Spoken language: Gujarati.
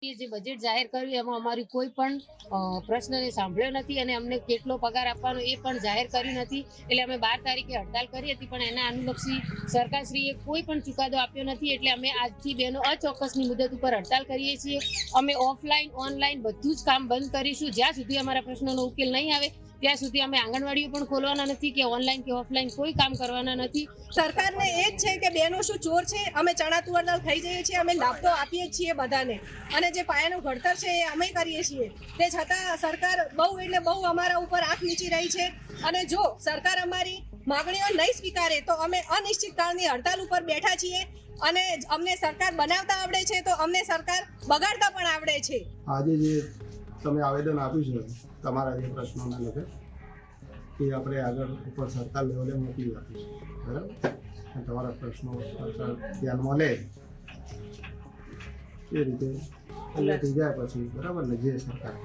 જે બજેટ જાહેર કર્યું એમાં અમારી કોઈ પણ પ્રશ્નને સાંભળ્યો નથી અને અમને કેટલો પગાર આપવાનો એ પણ જાહેર કર્યું નથી. એટલે અમે 12 તારીખે હડતાલ કરી હતી, પણ એના અનુલક્ષી સરકારશ્રીએ કોઈ પણ ચુકાદો આપ્યો નથી. એટલે અમે આજથી બેનો અચોક્કસની મુદત ઉપર હડતાલ કરીએ છીએ. અમે ઓફલાઈન ઓનલાઈન બધું જ કામ બંધ કરીશું. જ્યાં સુધી અમારા પ્રશ્નોનો ઉકેલ નહીં આવે ત્યાં સુધી અમે આંગણવાડીઓ પણ ખોલવાના નથી કે ઓનલાઈન કે ઓફલાઈન કોઈ કામ કરવાના નથી. સરકારને એ જ છે કે બેનો શું ચોર છે, અમે ચણા તુવર દાળ ખાઈ જઈએ છીએ, અમે લાભ તો આપીએ જ છીએ બધાને, અને જે પાયાનું ઘડતર છે એ અમે કરીએ છીએ. તે છતાં સરકાર બહુ અમારા ઉપર આંખ નીચી રહી છે. અને જો સરકાર અમારી માગણીઓ નહીં સ્વીકારે તો અમે અનિશ્ચિતકાળની હડતાલ ઉપર બેઠા છીએ. અને અમને સરકાર બનાવતા આવડે છે તો અમને સરકાર બગાડતા પણ આવડે છે. આજે જે તમે આવેદન આપ્યું છે તમારા જે પ્રશ્નોના લીધે એ આપણે આગળ ઉપર સરકાર લેવલે મોકલી આપીશું, બરાબર? અને તમારા પ્રશ્નો સરકાર ધ્યાનમાં લે એ રીતે થઈ જાય પછી, બરાબર ને, જે સરકાર